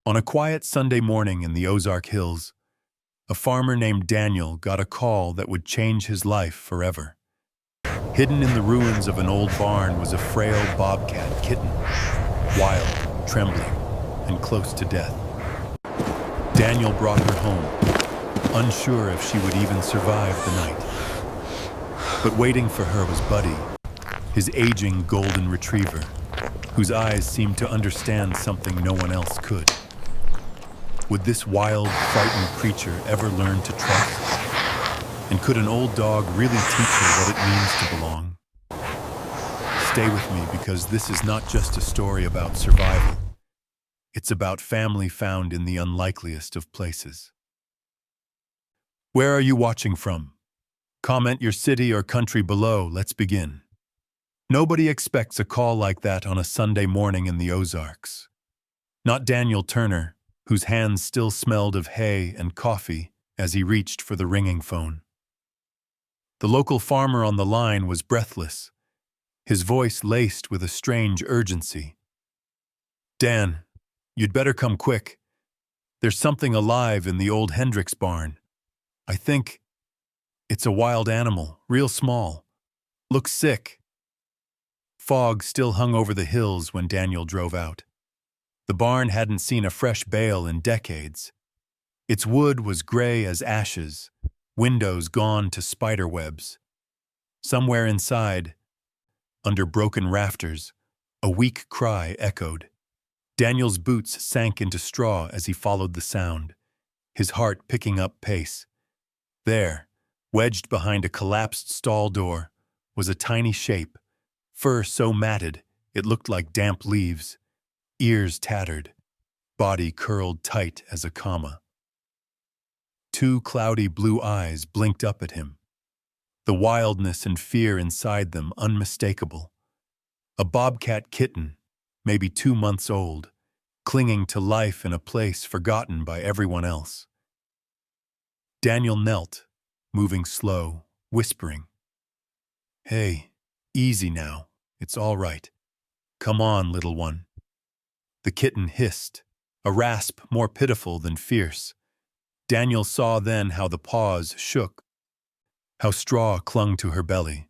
On a quiet Sunday morning in the Ozark Hills, a farmer named Daniel got a call that would change his life forever. Hidden in the ruins of an old barn was a frail bobcat kitten, wild, trembling, and close to death. Daniel brought her home, unsure if she would even survive the night. But waiting for her was Buddy, his aging golden retriever, whose eyes seemed to understand something no one else could. Would this wild, frightened creature ever learn to trust? And could an old dog really teach her what it means to belong? Stay with me, because this is not just a story about survival. It's about family found in the unlikeliest of places. Where are you watching from? Comment your city or country below. Let's begin. Nobody expects a call like that on a Sunday morning in the Ozarks. Not Daniel Turner, whose hands still smelled of hay and coffee as he reached for the ringing phone. The local farmer on the line was breathless, his voice laced with a strange urgency. "Dan, you'd better come quick. There's something alive in the old Hendricks barn. I think it's a wild animal, real small. Looks sick." Fog still hung over the hills when Daniel drove out. The barn hadn't seen a fresh bale in decades. Its wood was gray as ashes, windows gone to spider webs. Somewhere inside, under broken rafters, a weak cry echoed. Daniel's boots sank into straw as he followed the sound, his heart picking up pace. There, wedged behind a collapsed stall door, was a tiny shape, fur so matted it looked like damp leaves, ears tattered, body curled tight as a comma. Two cloudy blue eyes blinked up at him, the wildness and fear inside them unmistakable. A bobcat kitten, maybe 2 months old, clinging to life in a place forgotten by everyone else. Daniel knelt, moving slow, whispering, "Hey, easy now, it's all right. Come on, little one." The kitten hissed, a rasp more pitiful than fierce. Daniel saw then how the paws shook, how straw clung to her belly.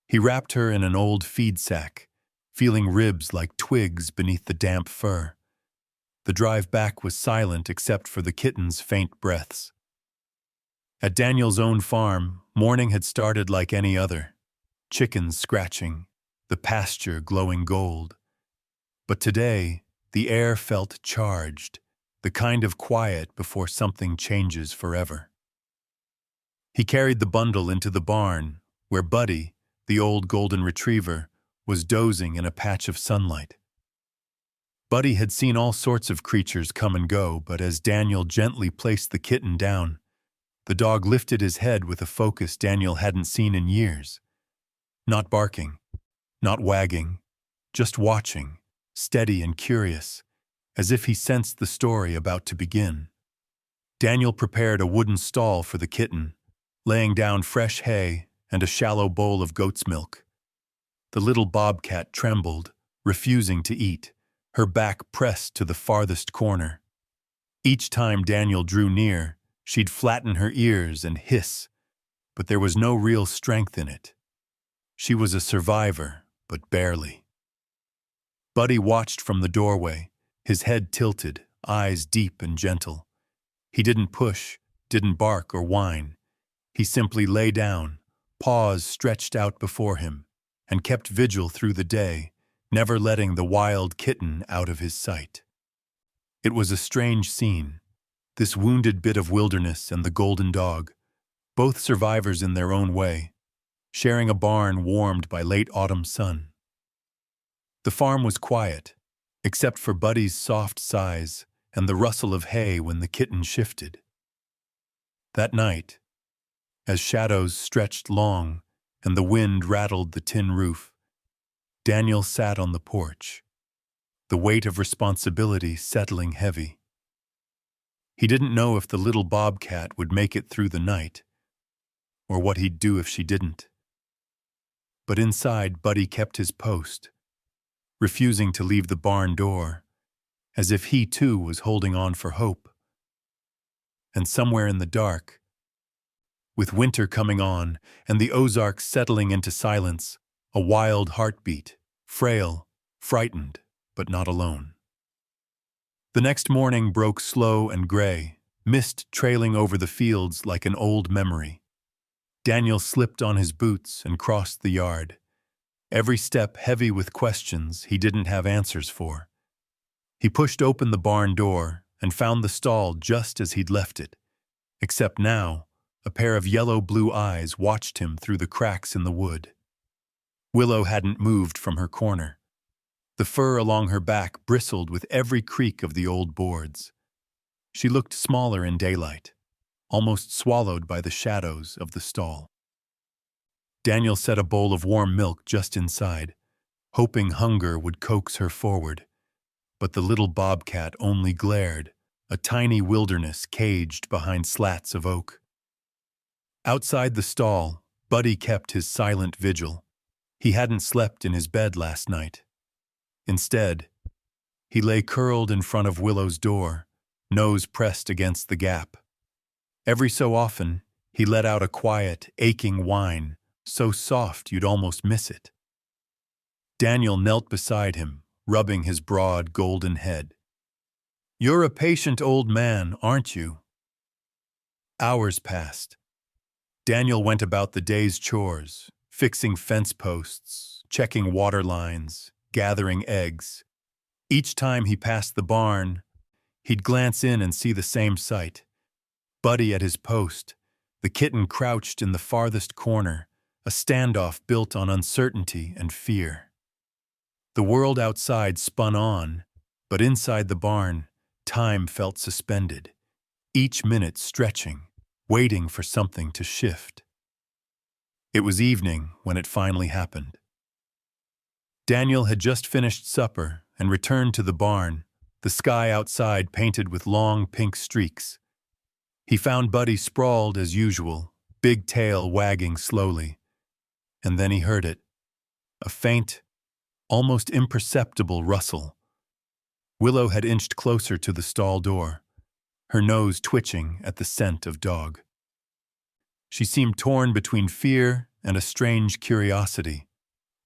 He wrapped her in an old feed sack, feeling ribs like twigs beneath the damp fur. The drive back was silent except for the kitten's faint breaths. At Daniel's own farm, morning had started like any other, chickens scratching, the pasture glowing gold. But today, the air felt charged, the kind of quiet before something changes forever. He carried the bundle into the barn, where Buddy, the old golden retriever, was dozing in a patch of sunlight. Buddy had seen all sorts of creatures come and go, but as Daniel gently placed the kitten down, the dog lifted his head with a focus Daniel hadn't seen in years. Not barking, not wagging, just watching, steady and curious, as if he sensed the story about to begin. Daniel prepared a wooden stall for the kitten, laying down fresh hay and a shallow bowl of goat's milk. The little bobcat trembled, refusing to eat, her back pressed to the farthest corner. Each time Daniel drew near, she'd flatten her ears and hiss, but there was no real strength in it. She was a survivor, but barely. Buddy watched from the doorway, his head tilted, eyes deep and gentle. He didn't push, didn't bark or whine. He simply lay down, paws stretched out before him, and kept vigil through the day, never letting the wild kitten out of his sight. It was a strange scene, this wounded bit of wilderness and the golden dog, both survivors in their own way, sharing a barn warmed by late autumn sun. The farm was quiet, except for Buddy's soft sighs and the rustle of hay when the kitten shifted. That night, as shadows stretched long and the wind rattled the tin roof, Daniel sat on the porch, the weight of responsibility settling heavy. He didn't know if the little bobcat would make it through the night, or what he'd do if she didn't. But inside, Buddy kept his post, refusing to leave the barn door, as if he too was holding on for hope. And somewhere in the dark, with winter coming on and the Ozarks settling into silence, a wild heartbeat, frail, frightened, but not alone. The next morning broke slow and gray, mist trailing over the fields like an old memory. Daniel slipped on his boots and crossed the yard, every step heavy with questions he didn't have answers for. He pushed open the barn door and found the stall just as he'd left it, except now a pair of yellow-blue eyes watched him through the cracks in the wood. Willow hadn't moved from her corner. The fur along her back bristled with every creak of the old boards. She looked smaller in daylight, almost swallowed by the shadows of the stall. Daniel set a bowl of warm milk just inside, hoping hunger would coax her forward. But the little bobcat only glared, a tiny wilderness caged behind slats of oak. Outside the stall, Buddy kept his silent vigil. He hadn't slept in his bed last night. Instead, he lay curled in front of Willow's door, nose pressed against the gap. Every so often, he let out a quiet, aching whine, so soft you'd almost miss it. Daniel knelt beside him, rubbing his broad, golden head. "You're a patient old man, aren't you?" Hours passed. Daniel went about the day's chores, fixing fence posts, checking water lines, gathering eggs. Each time he passed the barn, he'd glance in and see the same sight. Buddy at his post, the kitten crouched in the farthest corner, a standoff built on uncertainty and fear. The world outside spun on, but inside the barn, time felt suspended, each minute stretching, waiting for something to shift. It was evening when it finally happened. Daniel had just finished supper and returned to the barn, the sky outside painted with long pink streaks. He found Buddy sprawled as usual, big tail wagging slowly. And then he heard it, a faint, almost imperceptible rustle. Willow had inched closer to the stall door, her nose twitching at the scent of dog. She seemed torn between fear and a strange curiosity.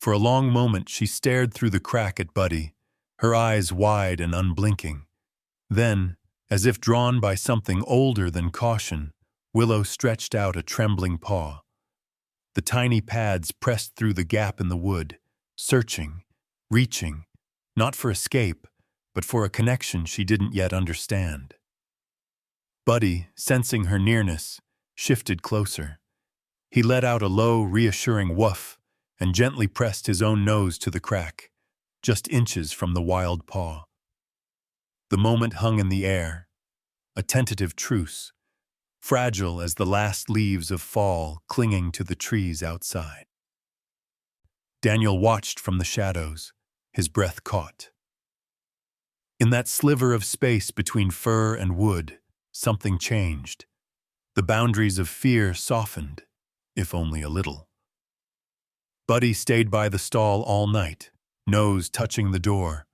For a long moment she stared through the crack at Buddy, her eyes wide and unblinking. Then, as if drawn by something older than caution, Willow stretched out a trembling paw. The tiny pads pressed through the gap in the wood, searching, reaching, not for escape, but for a connection she didn't yet understand. Buddy, sensing her nearness, shifted closer. He let out a low, reassuring woof and gently pressed his own nose to the crack, just inches from the wild paw. The moment hung in the air, a tentative truce, fragile as the last leaves of fall clinging to the trees outside. Daniel watched from the shadows, his breath caught. In that sliver of space between fir and wood, something changed. The boundaries of fear softened, if only a little. Buddy stayed by the stall all night, nose touching the door,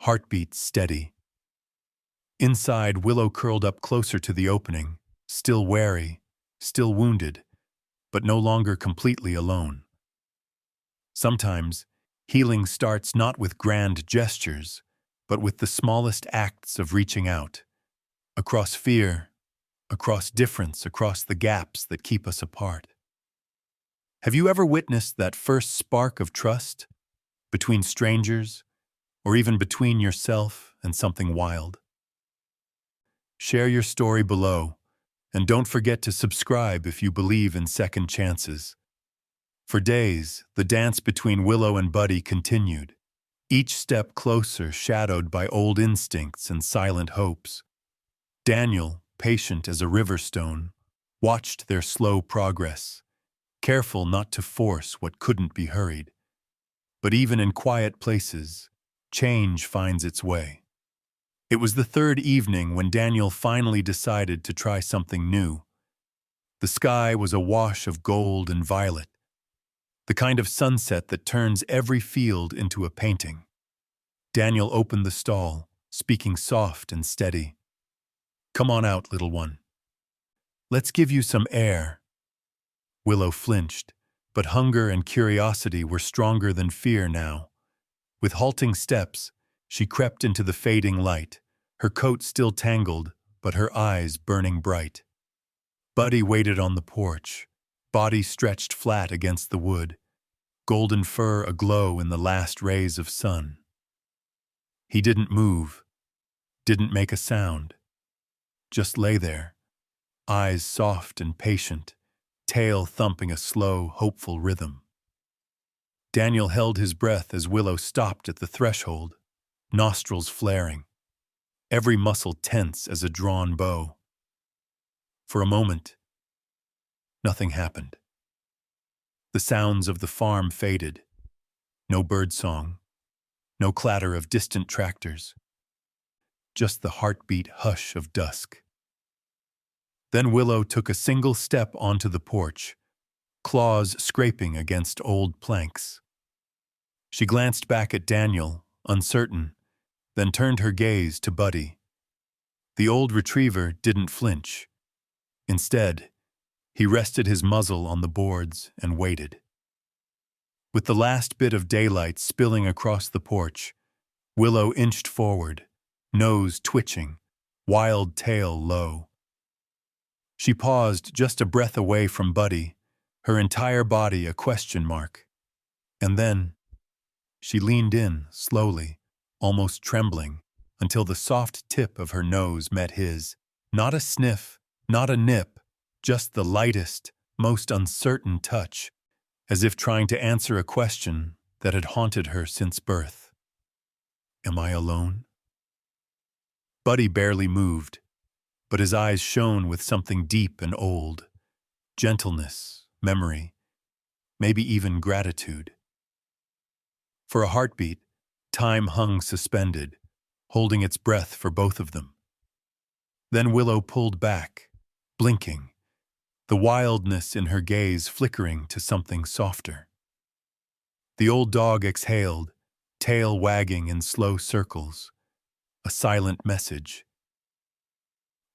heartbeat steady. Inside, Willow curled up closer to the opening, still wary, still wounded, but no longer completely alone. Sometimes, healing starts not with grand gestures, but with the smallest acts of reaching out, across fear, across difference, across the gaps that keep us apart. Have you ever witnessed that first spark of trust between strangers, or even between yourself and something wild? Share your story below, and don't forget to subscribe if you believe in second chances. For days, the dance between Willow and Buddy continued, each step closer shadowed by old instincts and silent hopes. Daniel, patient as a river stone, watched their slow progress, careful not to force what couldn't be hurried. But even in quiet places, change finds its way. It was the third evening when Daniel finally decided to try something new. The sky was a wash of gold and violet, the kind of sunset that turns every field into a painting. Daniel opened the stall, speaking soft and steady. "Come on out, little one. Let's give you some air." Willow flinched, but hunger and curiosity were stronger than fear now. With halting steps, she crept into the fading light, her coat still tangled, but her eyes burning bright. Buddy waited on the porch, body stretched flat against the wood, golden fur aglow in the last rays of sun. He didn't move, didn't make a sound, just lay there, eyes soft and patient, tail thumping a slow, hopeful rhythm. Daniel held his breath as Willow stopped at the threshold, nostrils flaring, every muscle tense as a drawn bow. For a moment, nothing happened. The sounds of the farm faded. No birdsong, no clatter of distant tractors, just the heartbeat hush of dusk. Then Willow took a single step onto the porch, claws scraping against old planks. She glanced back at Daniel, uncertain, then turned her gaze to Buddy. The old retriever didn't flinch. Instead, he rested his muzzle on the boards and waited. With the last bit of daylight spilling across the porch, Willow inched forward, nose twitching, wild tail low. She paused just a breath away from Buddy, her entire body a question mark. And then, she leaned in, slowly, almost trembling, until the soft tip of her nose met his. Not a sniff, not a nip, just the lightest, most uncertain touch, as if trying to answer a question that had haunted her since birth. Am I alone? Buddy barely moved, but his eyes shone with something deep and old. Gentleness, memory, maybe even gratitude. For a heartbeat, time hung suspended, holding its breath for both of them. Then Willow pulled back, blinking, the wildness in her gaze flickering to something softer. The old dog exhaled, tail wagging in slow circles, a silent message.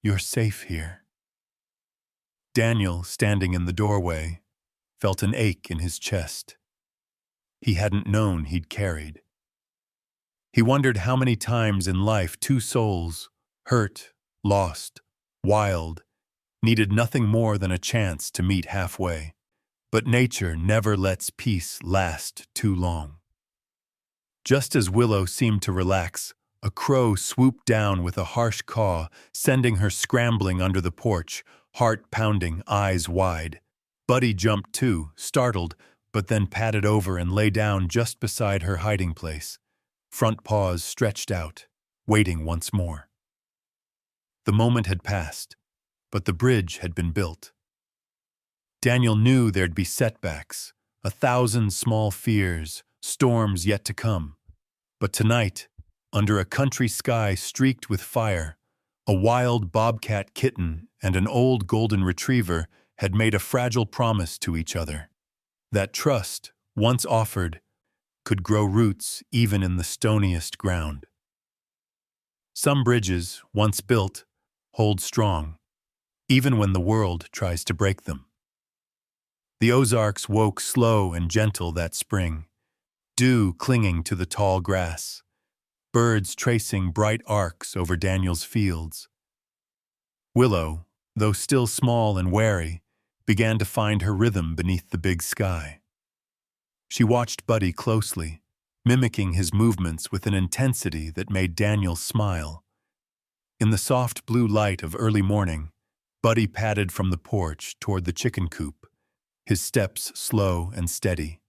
You're safe here. Daniel, standing in the doorway, felt an ache in his chest. He hadn't known he'd carried. He wondered how many times in life two souls, hurt, lost, wild, needed nothing more than a chance to meet halfway. But nature never lets peace last too long. Just as Willow seemed to relax, a crow swooped down with a harsh caw, sending her scrambling under the porch, heart pounding, eyes wide. Buddy jumped too, startled, but then padded over and lay down just beside her hiding place, front paws stretched out, waiting once more. The moment had passed, but the bridge had been built. Daniel knew there'd be setbacks, 1,000 small fears, storms yet to come. But tonight, under a country sky streaked with fire, a wild bobcat kitten and an old golden retriever had made a fragile promise to each other. That trust, once offered, could grow roots even in the stoniest ground. Some bridges, once built, hold strong, even when the world tries to break them. The Ozarks woke slow and gentle that spring, dew clinging to the tall grass, birds tracing bright arcs over Daniel's fields. Willow, though still small and wary, began to find her rhythm beneath the big sky. She watched Buddy closely, mimicking his movements with an intensity that made Daniel smile. In the soft blue light of early morning, Buddy padded from the porch toward the chicken coop, his steps slow and steady.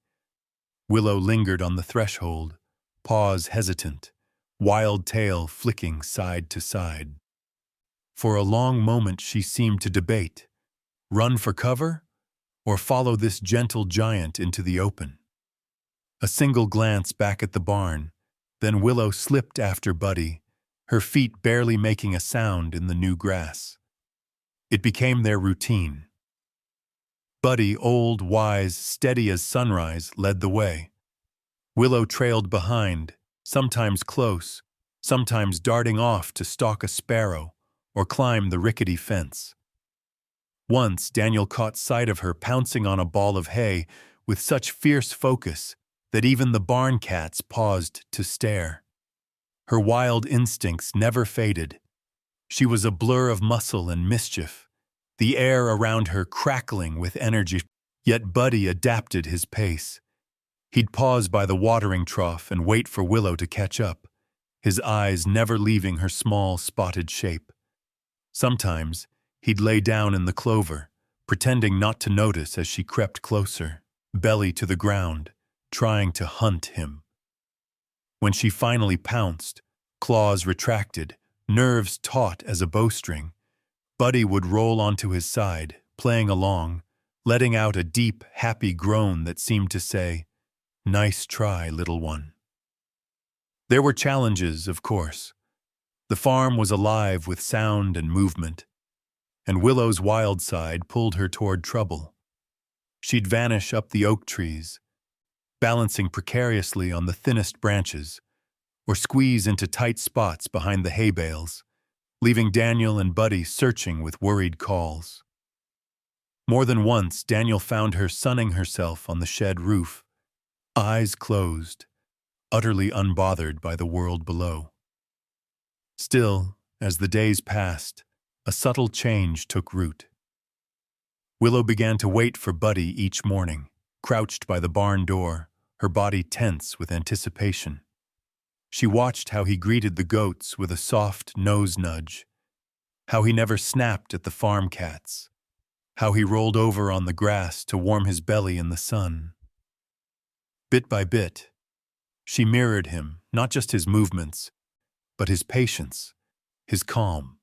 Willow lingered on the threshold, paws hesitant, wild tail flicking side to side. For a long moment she seemed to debate, run for cover or follow this gentle giant into the open. A single glance back at the barn, then Willow slipped after Buddy, her feet barely making a sound in the new grass. It became their routine. Buddy, old, wise, steady as sunrise, led the way. Willow trailed behind, sometimes close, sometimes darting off to stalk a sparrow or climb the rickety fence. Once, Daniel caught sight of her pouncing on a ball of hay with such fierce focus that even the barn cats paused to stare. Her wild instincts never faded. She was a blur of muscle and mischief, the air around her crackling with energy. Yet Buddy adapted his pace. He'd pause by the watering trough and wait for Willow to catch up, his eyes never leaving her small, spotted shape. Sometimes, he'd lay down in the clover, pretending not to notice as she crept closer, belly to the ground, trying to hunt him. When she finally pounced, claws retracted, nerves taut as a bowstring, Buddy would roll onto his side, playing along, letting out a deep, happy groan that seemed to say, "Nice try, little one." There were challenges, of course. The farm was alive with sound and movement, and Willow's wild side pulled her toward trouble. She'd vanish up the oak trees, balancing precariously on the thinnest branches, or squeeze into tight spots behind the hay bales, leaving Daniel and Buddy searching with worried calls. More than once, Daniel found her sunning herself on the shed roof, eyes closed, utterly unbothered by the world below. Still, as the days passed, a subtle change took root. Willow began to wait for Buddy each morning, crouched by the barn door, her body tense with anticipation. She watched how he greeted the goats with a soft nose nudge, how he never snapped at the farm cats, how he rolled over on the grass to warm his belly in the sun. Bit by bit, she mirrored him, not just his movements, but his patience, his calm.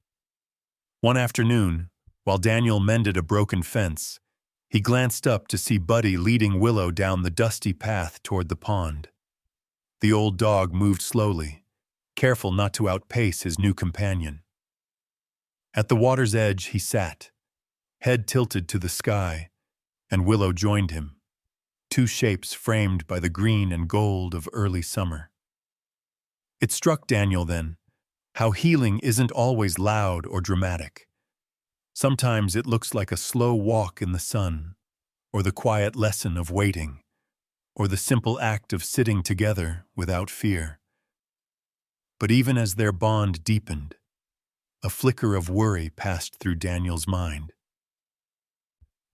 One afternoon, while Daniel mended a broken fence, he glanced up to see Buddy leading Willow down the dusty path toward the pond. The old dog moved slowly, careful not to outpace his new companion. At the water's edge he sat, head tilted to the sky, and Willow joined him, two shapes framed by the green and gold of early summer. It struck Daniel then, how healing isn't always loud or dramatic. Sometimes it looks like a slow walk in the sun, or the quiet lesson of waiting, or the simple act of sitting together without fear. But even as their bond deepened, a flicker of worry passed through Daniel's mind.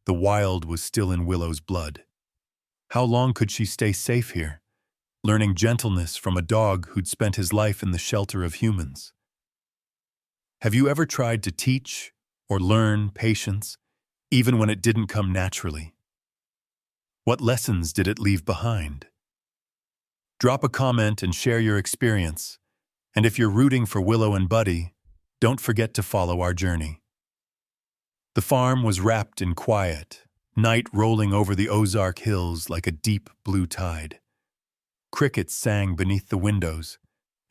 The wild was still in Willow's blood. How long could she stay safe here, learning gentleness from a dog who'd spent his life in the shelter of humans? Have you ever tried to teach or learn patience, even when it didn't come naturally? What lessons did it leave behind? Drop a comment and share your experience. And if you're rooting for Willow and Buddy, don't forget to follow our journey. The farm was wrapped in quiet, night rolling over the Ozark Hills like a deep blue tide. Crickets sang beneath the windows,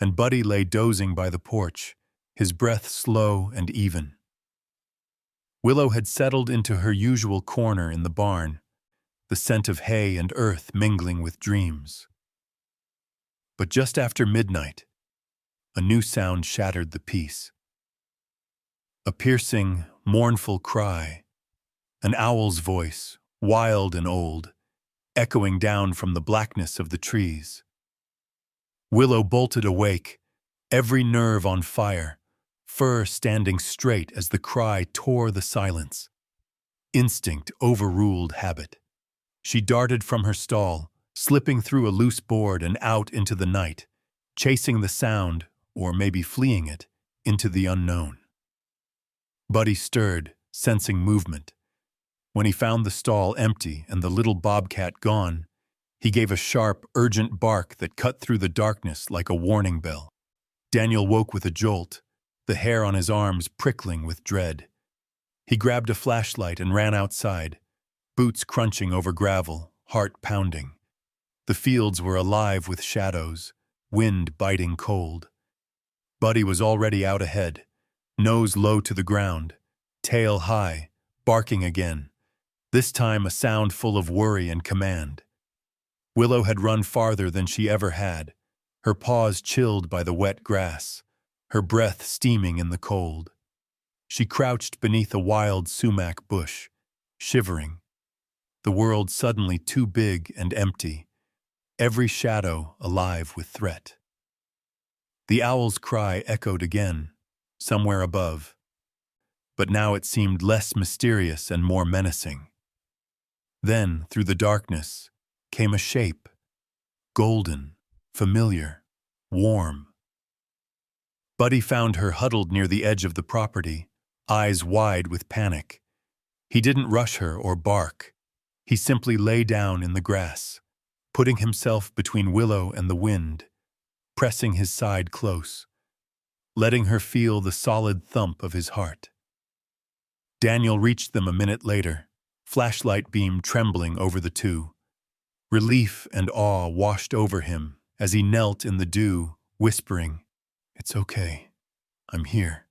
and Buddy lay dozing by the porch, his breath slow and even. Willow had settled into her usual corner in the barn, the scent of hay and earth mingling with dreams. But just after midnight, a new sound shattered the peace. A piercing, mournful cry, an owl's voice, wild and old, echoing down from the blackness of the trees. Willow bolted awake, every nerve on fire, fur standing straight as the cry tore the silence. Instinct overruled habit. She darted from her stall, slipping through a loose board and out into the night, chasing the sound, or maybe fleeing it, into the unknown. Buddy stirred, sensing movement. When he found the stall empty and the little bobcat gone, he gave a sharp, urgent bark that cut through the darkness like a warning bell. Daniel woke with a jolt, the hair on his arms prickling with dread. He grabbed a flashlight and ran outside, boots crunching over gravel, heart pounding. The fields were alive with shadows, wind biting cold. Buddy was already out ahead, nose low to the ground, tail high, barking again, this time a sound full of worry and command. Willow had run farther than she ever had, her paws chilled by the wet grass, her breath steaming in the cold. She crouched beneath a wild sumac bush, shivering, the world suddenly too big and empty, every shadow alive with threat. The owl's cry echoed again, somewhere above, but now it seemed less mysterious and more menacing. Then, through the darkness, came a shape, golden, familiar, warm. Buddy found her huddled near the edge of the property, eyes wide with panic. He didn't rush her or bark. He simply lay down in the grass, putting himself between Willow and the wind, pressing his side close, letting her feel the solid thump of his heart. Daniel reached them a minute later, flashlight beam trembling over the two. Relief and awe washed over him as he knelt in the dew, whispering, "It's okay. I'm here.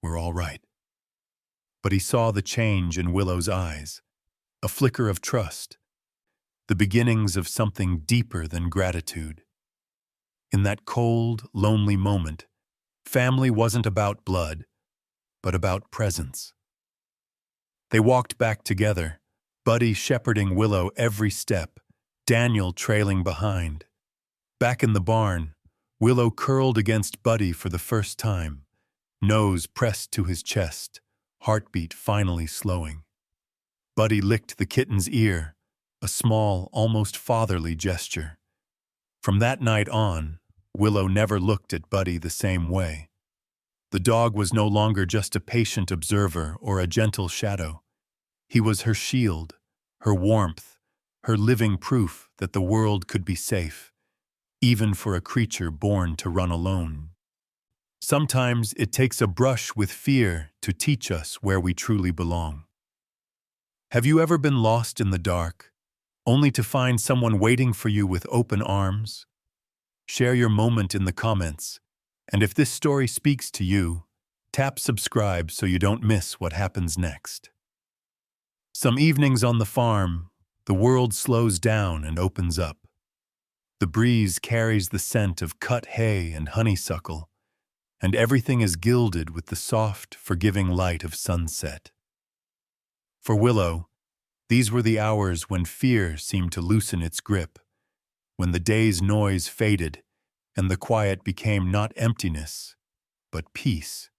We're all right." But he saw the change in Willow's eyes, a flicker of trust, the beginnings of something deeper than gratitude. In that cold, lonely moment, family wasn't about blood, but about presence. They walked back together, Buddy shepherding Willow every step, Daniel trailing behind. Back in the barn, Willow curled against Buddy for the first time, nose pressed to his chest, heartbeat finally slowing. Buddy licked the kitten's ear, a small, almost fatherly gesture. From that night on, Willow never looked at Buddy the same way. The dog was no longer just a patient observer or a gentle shadow. He was her shield, her warmth, her living proof that the world could be safe, even for a creature born to run alone. Sometimes it takes a brush with fear to teach us where we truly belong. Have you ever been lost in the dark, only to find someone waiting for you with open arms? Share your moment in the comments, and if this story speaks to you, tap subscribe so you don't miss what happens next. Some evenings on the farm, the world slows down and opens up. The breeze carries the scent of cut hay and honeysuckle, and everything is gilded with the soft, forgiving light of sunset. For Willow, these were the hours when fear seemed to loosen its grip, when the day's noise faded and the quiet became not emptiness, but peace.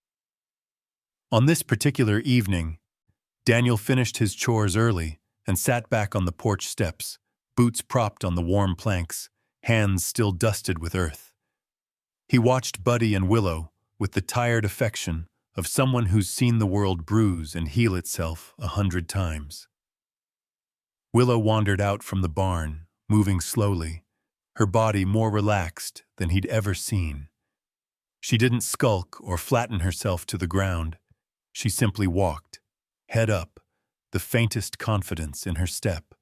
On this particular evening, Daniel finished his chores early and sat back on the porch steps, boots propped on the warm planks, hands still dusted with earth. He watched Buddy and Willow with the tired affection of someone who's seen the world bruise and heal itself 100 times. Willow wandered out from the barn, moving slowly, her body more relaxed than he'd ever seen. She didn't skulk or flatten herself to the ground. She simply walked, head up, the faintest confidence in her step.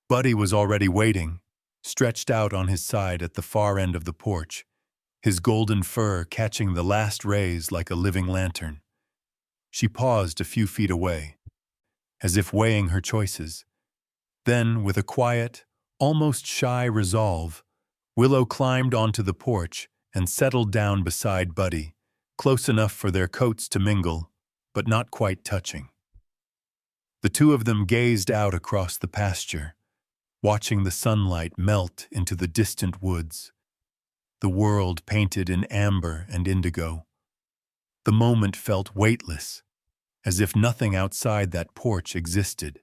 Buddy was already waiting, stretched out on his side at the far end of the porch, his golden fur catching the last rays like a living lantern. She paused a few feet away, as if weighing her choices. Then, with a quiet, almost shy resolve, Willow climbed onto the porch and settled down beside Buddy, close enough for their coats to mingle, but not quite touching. The two of them gazed out across the pasture, watching the sunlight melt into the distant woods, the world painted in amber and indigo. The moment felt weightless, as if nothing outside that porch existed.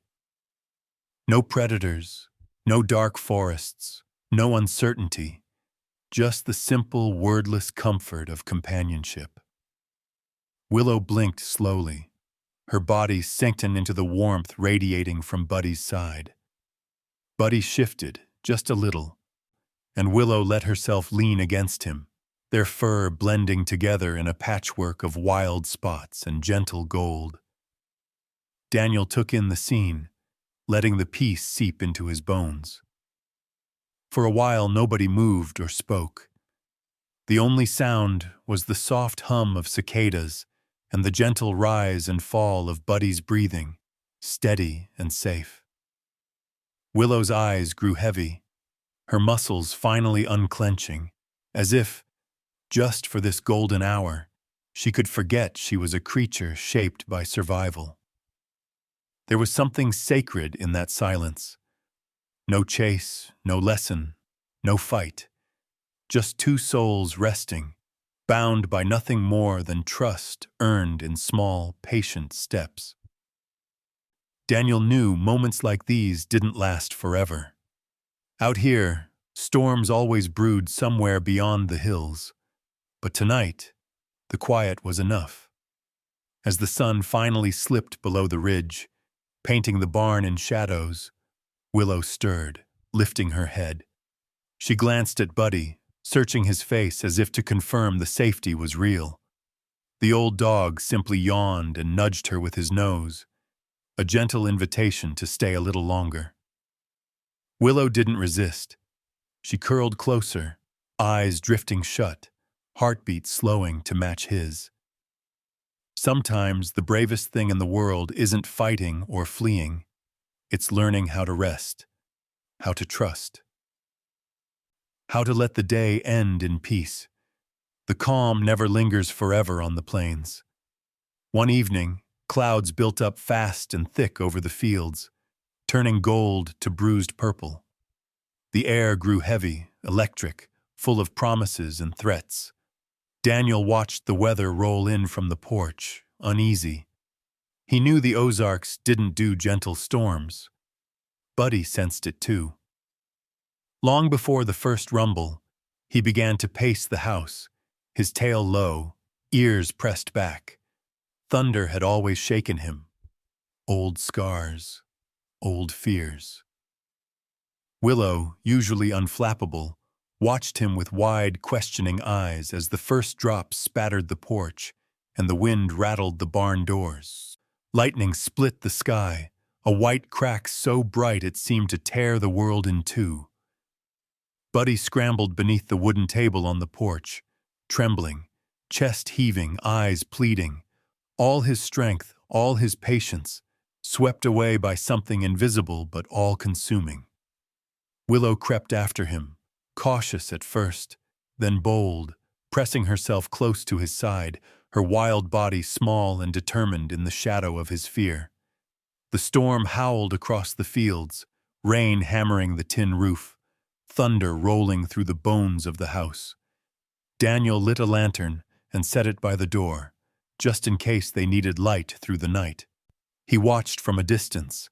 No predators, no dark forests, no uncertainty, just the simple, wordless comfort of companionship. Willow blinked slowly, her body sinking into the warmth radiating from Buddy's side. Buddy shifted, just a little, and Willow let herself lean against him, their fur blending together in a patchwork of wild spots and gentle gold. Daniel took in the scene, letting the peace seep into his bones. For a while, nobody moved or spoke. The only sound was the soft hum of cicadas and the gentle rise and fall of Buddy's breathing, steady and safe. Willow's eyes grew heavy, her muscles finally unclenching, as if, just for this golden hour, she could forget she was a creature shaped by survival. There was something sacred in that silence. No chase, no lesson, no fight. Just two souls resting, bound by nothing more than trust earned in small, patient steps. Daniel knew moments like these didn't last forever. Out here, storms always brewed somewhere beyond the hills. But tonight, the quiet was enough. As the sun finally slipped below the ridge, painting the barn in shadows, Willow stirred, lifting her head. She glanced at Buddy, searching his face as if to confirm the safety was real. The old dog simply yawned and nudged her with his nose, a gentle invitation to stay a little longer. Willow didn't resist. She curled closer, eyes drifting shut, heartbeat slowing to match his. Sometimes the bravest thing in the world isn't fighting or fleeing. It's learning how to rest, how to trust, how to let the day end in peace. The calm never lingers forever on the plains. One evening, clouds built up fast and thick over the fields, turning gold to bruised purple. The air grew heavy, electric, full of promises and threats. Daniel watched the weather roll in from the porch, uneasy. He knew the Ozarks didn't do gentle storms. Buddy sensed it too. Long before the first rumble, he began to pace the house, his tail low, ears pressed back. Thunder had always shaken him. Old scars, old fears. Willow, usually unflappable, watched him with wide, questioning eyes as the first drops spattered the porch and the wind rattled the barn doors. Lightning split the sky, a white crack so bright it seemed to tear the world in two. Buddy scrambled beneath the wooden table on the porch, trembling, chest heaving, eyes pleading. All his strength, all his patience, swept away by something invisible but all-consuming. Willow crept after him, cautious at first, then bold, pressing herself close to his side, her wild body small and determined in the shadow of his fear. The storm howled across the fields, rain hammering the tin roof, thunder rolling through the bones of the house. Daniel lit a lantern and set it by the door, just in case they needed light through the night. He watched from a distance,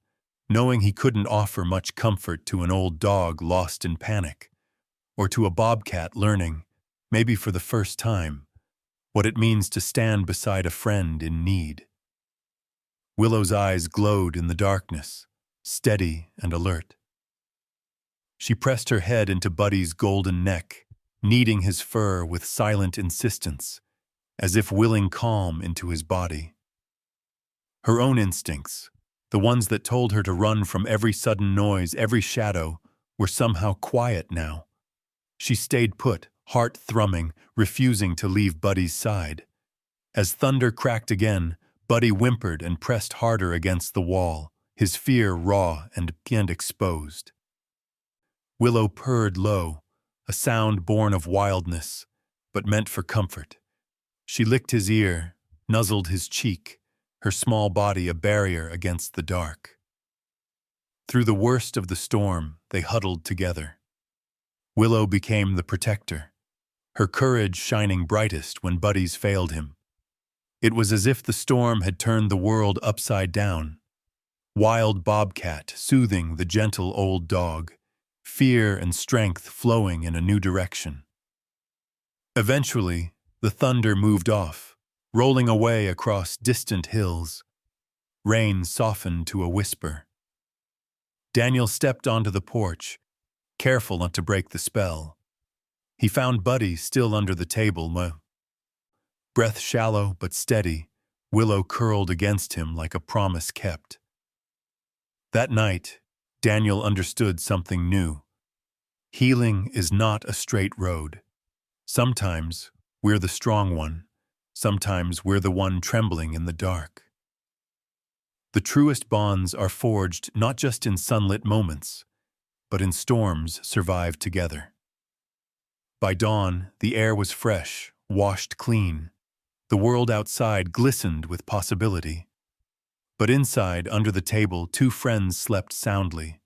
knowing he couldn't offer much comfort to an old dog lost in panic, or to a bobcat learning, maybe for the first time, what it means to stand beside a friend in need. Willow's eyes glowed in the darkness, steady and alert. She pressed her head into Buddy's golden neck, kneading his fur with silent insistence, as if willing calm into his body. Her own instincts, the ones that told her to run from every sudden noise, every shadow, were somehow quiet now. She stayed put, heart thrumming, refusing to leave Buddy's side. As thunder cracked again, Buddy whimpered and pressed harder against the wall, his fear raw and exposed. Willow purred low, a sound born of wildness, but meant for comfort. She licked his ear, nuzzled his cheek, her small body a barrier against the dark. Through the worst of the storm, they huddled together. Willow became the protector, her courage shining brightest when Buddy's failed him. It was as if the storm had turned the world upside down. Wild Bobcat soothing the gentle old dog, fear and strength flowing in a new direction. Eventually, the thunder moved off, rolling away across distant hills. Rain softened to a whisper. Daniel stepped onto the porch, careful not to break the spell. He found Buddy still under the table. Breath shallow but steady, Willow curled against him like a promise kept. That night, Daniel understood something new. Healing is not a straight road. Sometimes we're the strong one. Sometimes we're the one trembling in the dark. The truest bonds are forged not just in sunlit moments. but in storms survived together. By dawn, the air was fresh, washed clean. The world outside glistened with possibility. But inside, under the table, two friends slept soundly.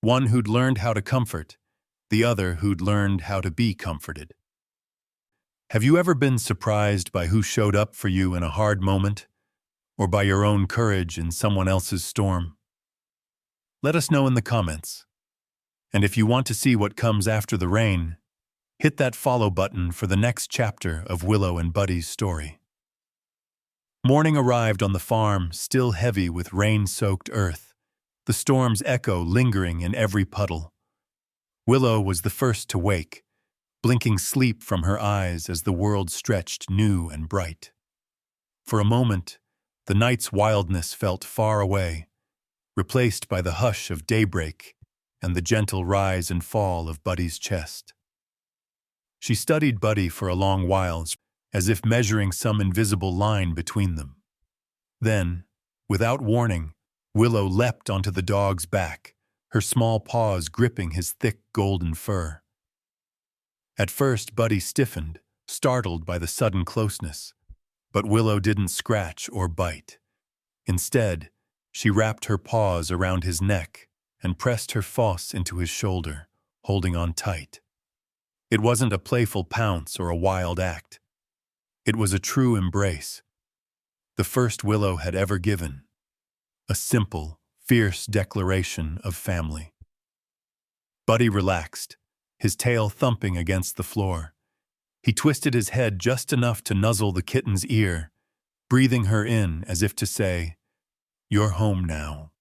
One who'd learned how to comfort, the other who'd learned how to be comforted. Have you ever been surprised by who showed up for you in a hard moment, or by your own courage in someone else's storm? Let us know in the comments. And if you want to see what comes after the rain, hit that follow button for the next chapter of Willow and Buddy's story. Morning arrived on the farm, still heavy with rain-soaked earth, the storm's echo lingering in every puddle. Willow was the first to wake, blinking sleep from her eyes as the world stretched new and bright. For a moment, the night's wildness felt far away, replaced by the hush of daybreak and the gentle rise and fall of Buddy's chest. She studied Buddy for a long while, as if measuring some invisible line between them. Then, without warning, Willow leapt onto the dog's back, her small paws gripping his thick golden fur. At first, Buddy stiffened, startled by the sudden closeness, but Willow didn't scratch or bite. Instead, she wrapped her paws around his neck and pressed her face into his shoulder, holding on tight. It wasn't a playful pounce or a wild act. It was a true embrace, the first Willow had ever given, a simple, fierce declaration of family. Buddy relaxed, his tail thumping against the floor. He twisted his head just enough to nuzzle the kitten's ear, breathing her in as if to say, "You're home now."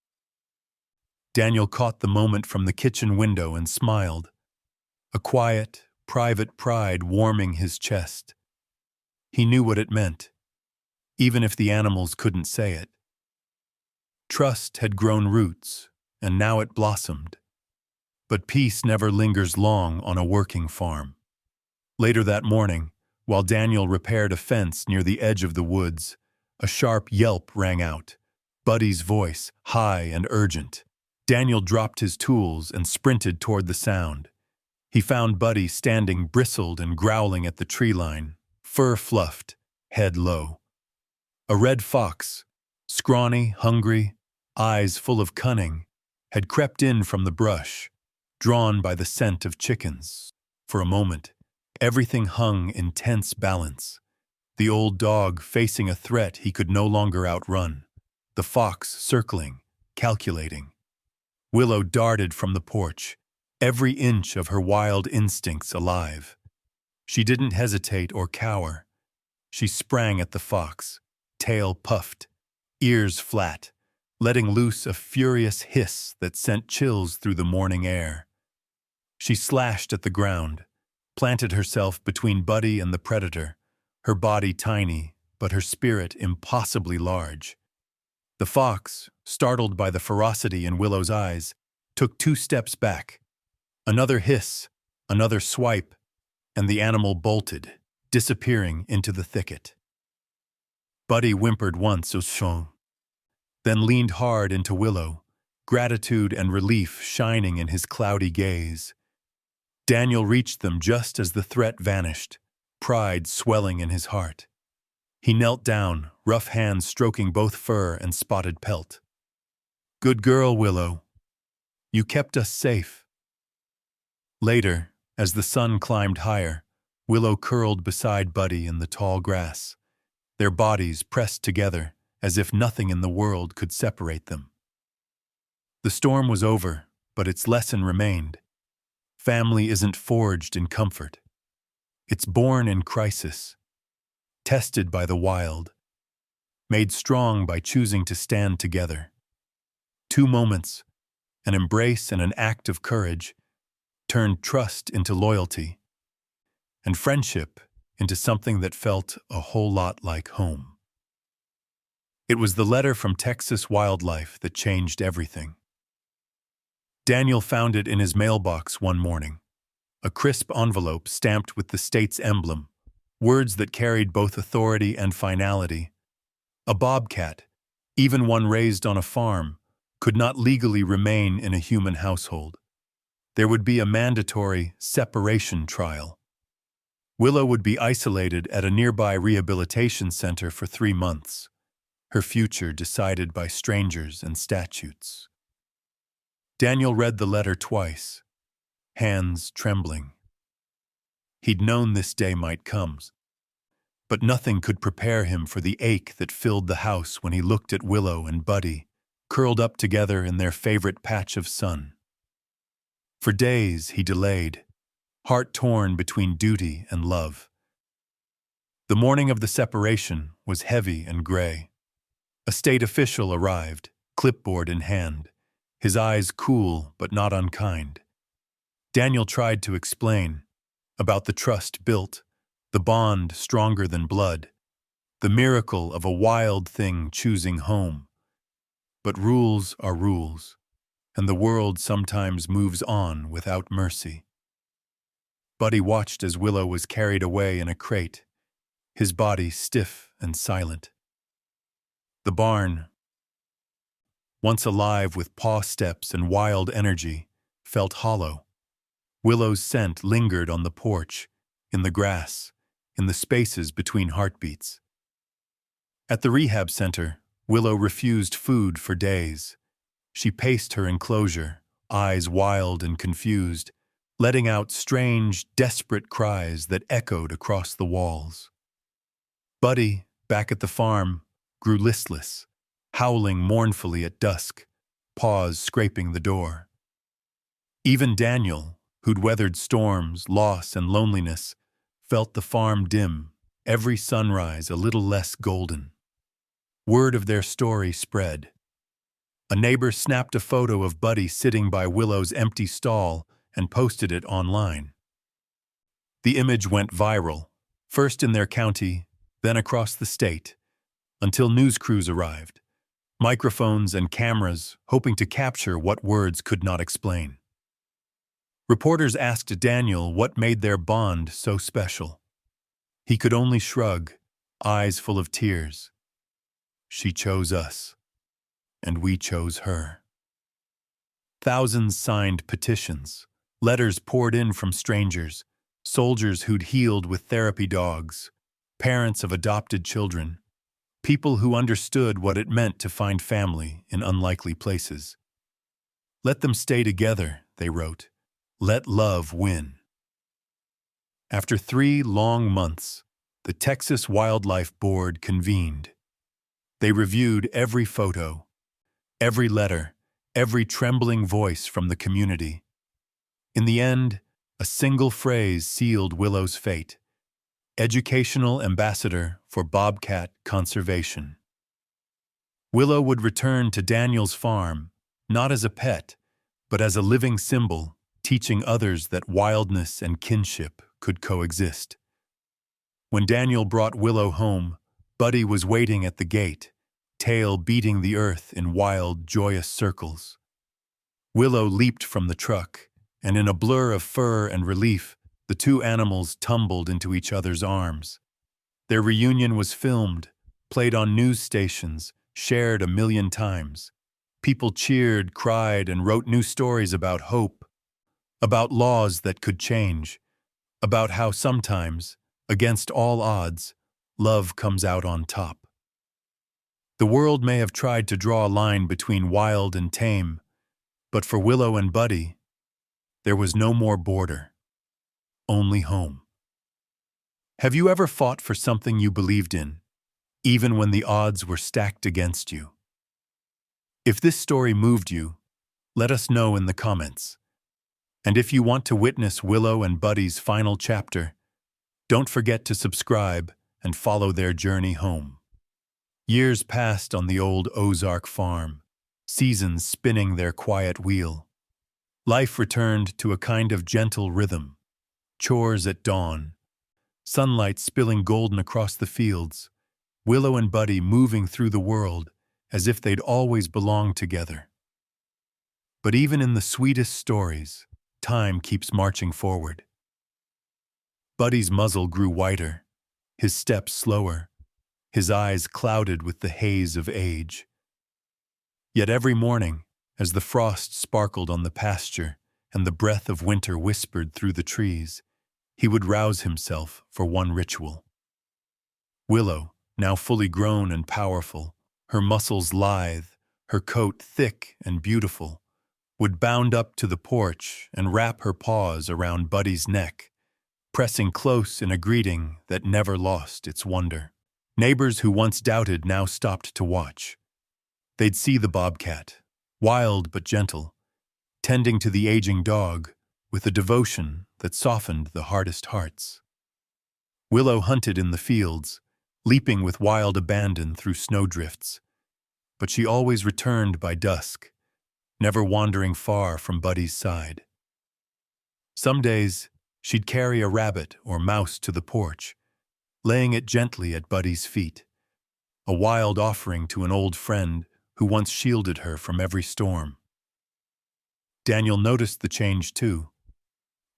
Daniel caught the moment from the kitchen window and smiled, a quiet, private pride warming his chest. He knew what it meant, even if the animals couldn't say it. Trust had grown roots, and now it blossomed. But peace never lingers long on a working farm. Later that morning, while Daniel repaired a fence near the edge of the woods, a sharp yelp rang out, Buddy's voice, high and urgent. Daniel dropped his tools and sprinted toward the sound. He found Buddy standing bristled and growling at the tree line, fur fluffed, head low. A red fox, scrawny, hungry, eyes full of cunning, had crept in from the brush, drawn by the scent of chickens. For a moment, everything hung in tense balance. The old dog facing a threat he could no longer outrun, the fox circling, calculating. Willow darted from the porch, every inch of her wild instincts alive. She didn't hesitate or cower. She sprang at the fox, tail puffed, ears flat, letting loose a furious hiss that sent chills through the morning air. She slashed at the ground, planted herself between Buddy and the predator, her body tiny, but her spirit impossibly large. The fox, startled by the ferocity in Willow's eyes, took 2 steps back. Another hiss, another swipe, and the animal bolted, disappearing into the thicket. Buddy whimpered once, then leaned hard into Willow, gratitude and relief shining in his cloudy gaze. Daniel reached them just as the threat vanished, pride swelling in his heart. He knelt down, rough hands stroking both fur and spotted pelt. "Good girl, Willow. You kept us safe." Later, as the sun climbed higher, Willow curled beside Buddy in the tall grass, their bodies pressed together as if nothing in the world could separate them. The storm was over, but its lesson remained. Family isn't forged in comfort. It's born in crisis, tested by the wild, made strong by choosing to stand together. 2 moments, an embrace and an act of courage, turned trust into loyalty, and friendship into something that felt a whole lot like home. It was the letter from Texas Wildlife that changed everything. Daniel found it in his mailbox one morning, a crisp envelope stamped with the state's emblem, words that carried both authority and finality. A bobcat, even one raised on a farm, could not legally remain in a human household. There would be a mandatory separation trial. Willow would be isolated at a nearby rehabilitation center for 3 months, her future decided by strangers and statutes. Daniel read the letter twice, hands trembling. He'd known this day might come, but nothing could prepare him for the ache that filled the house when he looked at Willow and Buddy, curled up together in their favorite patch of sun. For days he delayed, heart torn between duty and love. The morning of the separation was heavy and gray. A state official arrived, clipboard in hand, his eyes cool but not unkind. Daniel tried to explain about the trust built, the bond stronger than blood, the miracle of a wild thing choosing home. But rules are rules, and the world sometimes moves on without mercy. Buddy watched as Willow was carried away in a crate, his body stiff and silent. The barn, once alive with paw steps and wild energy, felt hollow. Willow's scent lingered on the porch, in the grass, in the spaces between heartbeats. At the rehab center, Willow refused food for days. She paced her enclosure, eyes wild and confused, letting out strange, desperate cries that echoed across the walls. Buddy, back at the farm, grew listless, howling mournfully at dusk, paws scraping the door. Even Daniel, who'd weathered storms, loss, and loneliness, felt the farm dim, every sunrise a little less golden. Word of their story spread. A neighbor snapped a photo of Buddy sitting by Willow's empty stall and posted it online. The image went viral, first in their county, then across the state, until news crews arrived, microphones and cameras hoping to capture what words could not explain. Reporters asked Daniel what made their bond so special. He could only shrug, eyes full of tears. She chose us, and we chose her. Thousands signed petitions, letters poured in from strangers, soldiers who'd healed with therapy dogs, parents of adopted children, people who understood what it meant to find family in unlikely places. Let them stay together, they wrote. Let love win. After 3 long months, the Texas Wildlife Board convened. They reviewed every photo, every letter, every trembling voice from the community. In the end, a single phrase sealed Willow's fate: Educational Ambassador for Bobcat Conservation. Willow would return to Daniel's farm, not as a pet, but as a living symbol, teaching others that wildness and kinship could coexist. When Daniel brought Willow home, Buddy was waiting at the gate, tail beating the earth in wild, joyous circles. Willow leaped from the truck, and in a blur of fur and relief, the two animals tumbled into each other's arms. Their reunion was filmed, played on news stations, shared 1,000,000 times. People cheered, cried, and wrote new stories about hope, about laws that could change, about how sometimes, against all odds, love comes out on top. The world may have tried to draw a line between wild and tame, but for Willow and Buddy, there was no more border, only home. Have you ever fought for something you believed in, even when the odds were stacked against you? If this story moved you, let us know in the comments. And if you want to witness Willow and Buddy's final chapter, don't forget to subscribe and follow their journey home. Years passed on the old Ozark farm, seasons spinning their quiet wheel. Life returned to a kind of gentle rhythm. Chores at dawn, sunlight spilling golden across the fields, Willow and Buddy moving through the world as if they'd always belonged together. But even in the sweetest stories, time keeps marching forward. Buddy's muzzle grew whiter, his steps slower, his eyes clouded with the haze of age. Yet every morning, as the frost sparkled on the pasture and the breath of winter whispered through the trees, he would rouse himself for one ritual. Willow, now fully grown and powerful, her muscles lithe, her coat thick and beautiful, would bound up to the porch and wrap her paws around Buddy's neck, pressing close in a greeting that never lost its wonder. Neighbors who once doubted now stopped to watch. They'd see the bobcat, wild but gentle, tending to the aging dog with a devotion that softened the hardest hearts. Willow hunted in the fields, leaping with wild abandon through snowdrifts, but she always returned by dusk, never wandering far from Buddy's side. Some days, she'd carry a rabbit or mouse to the porch, laying it gently at Buddy's feet, a wild offering to an old friend who once shielded her from every storm. Daniel noticed the change too,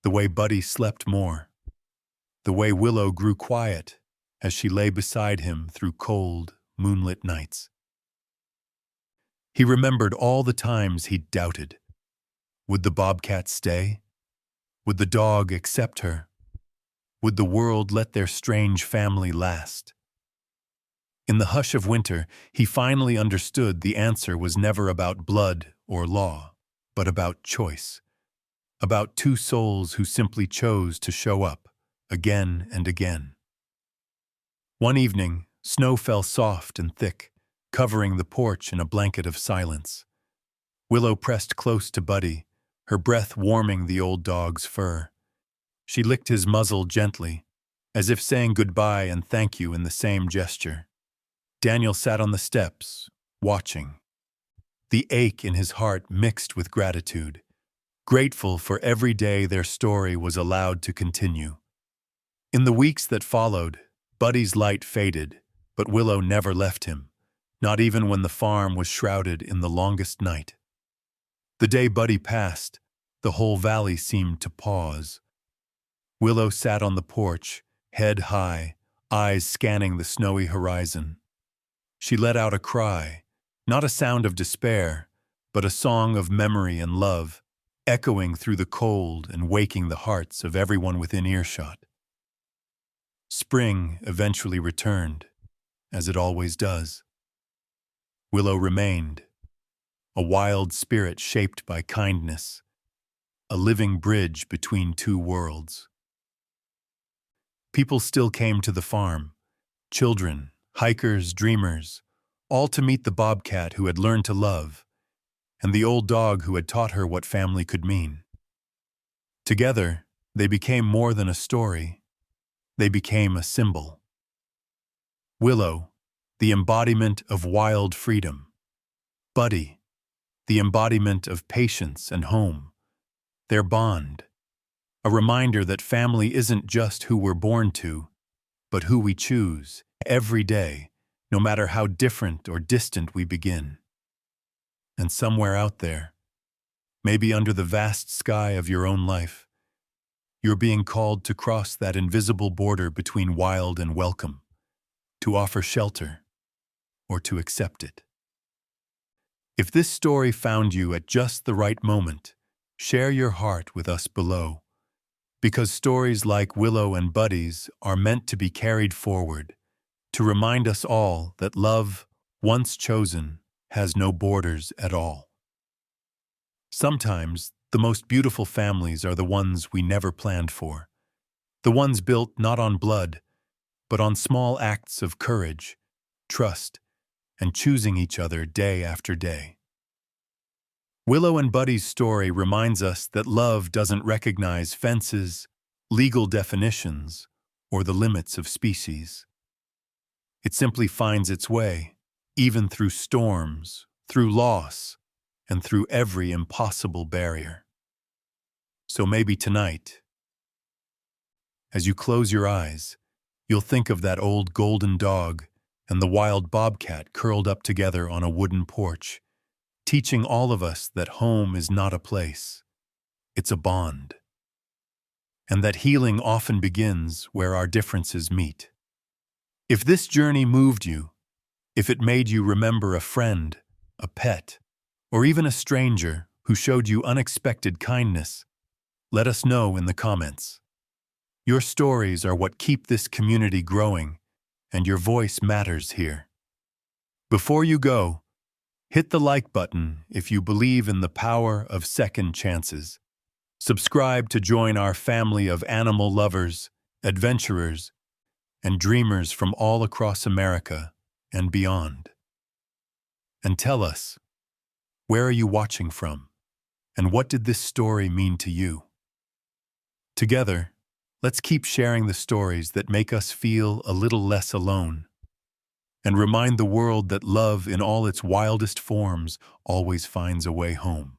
the way Buddy slept more, the way Willow grew quiet as she lay beside him through cold, moonlit nights. He remembered all the times he'd doubted. Would the bobcat stay? Would the dog accept her? Would the world let their strange family last? In the hush of winter, he finally understood the answer was never about blood or law, but about choice. About two souls who simply chose to show up, again and again. One evening, snow fell soft and thick, covering the porch in a blanket of silence. Willow pressed close to Buddy, her breath warming the old dog's fur. She licked his muzzle gently, as if saying goodbye and thank you in the same gesture. Daniel sat on the steps, watching. The ache in his heart mixed with gratitude, grateful for every day their story was allowed to continue. In the weeks that followed, Buddy's light faded, but Willow never left him, not even when the farm was shrouded in the longest night. The day Buddy passed, the whole valley seemed to pause. Willow sat on the porch, head high, eyes scanning the snowy horizon. She let out a cry, not a sound of despair, but a song of memory and love, echoing through the cold and waking the hearts of everyone within earshot. Spring eventually returned, as it always does. Willow remained, a wild spirit shaped by kindness, a living bridge between two worlds. People still came to the farm, children, hikers, dreamers, all to meet the bobcat who had learned to love, and the old dog who had taught her what family could mean. Together, they became more than a story. They became a symbol. Willow, the embodiment of wild freedom. Buddy, the embodiment of patience and home. Their bond, a reminder that family isn't just who we're born to, but who we choose every day, no matter how different or distant we begin. And somewhere out there, maybe under the vast sky of your own life, you're being called to cross that invisible border between wild and welcome, to offer shelter, or to accept it. If this story found you at just the right moment, share your heart with us below, because stories like Willow and Buddy's are meant to be carried forward, to remind us all that love, once chosen, has no borders at all. Sometimes, the most beautiful families are the ones we never planned for, the ones built not on blood, but on small acts of courage, trust, and choosing each other day after day. Willow and Buddy's story reminds us that love doesn't recognize fences, legal definitions, or the limits of species. It simply finds its way, even through storms, through loss, and through every impossible barrier. So maybe tonight, as you close your eyes, you'll think of that old golden dog and the wild bobcat curled up together on a wooden porch, teaching all of us that home is not a place, it's a bond. And that healing often begins where our differences meet. If this journey moved you, if it made you remember a friend, a pet, or even a stranger who showed you unexpected kindness, Let us know in the comments. Your stories are what keep this community growing, and your voice matters here. Before you go, hit the like button if you believe in the power of second chances. Subscribe to join our family of animal lovers, adventurers, and dreamers from all across America and beyond. And tell us, where are you watching from? And what did this story mean to you? Together, let's keep sharing the stories that make us feel a little less alone, and remind the world that love in all its wildest forms always finds a way home.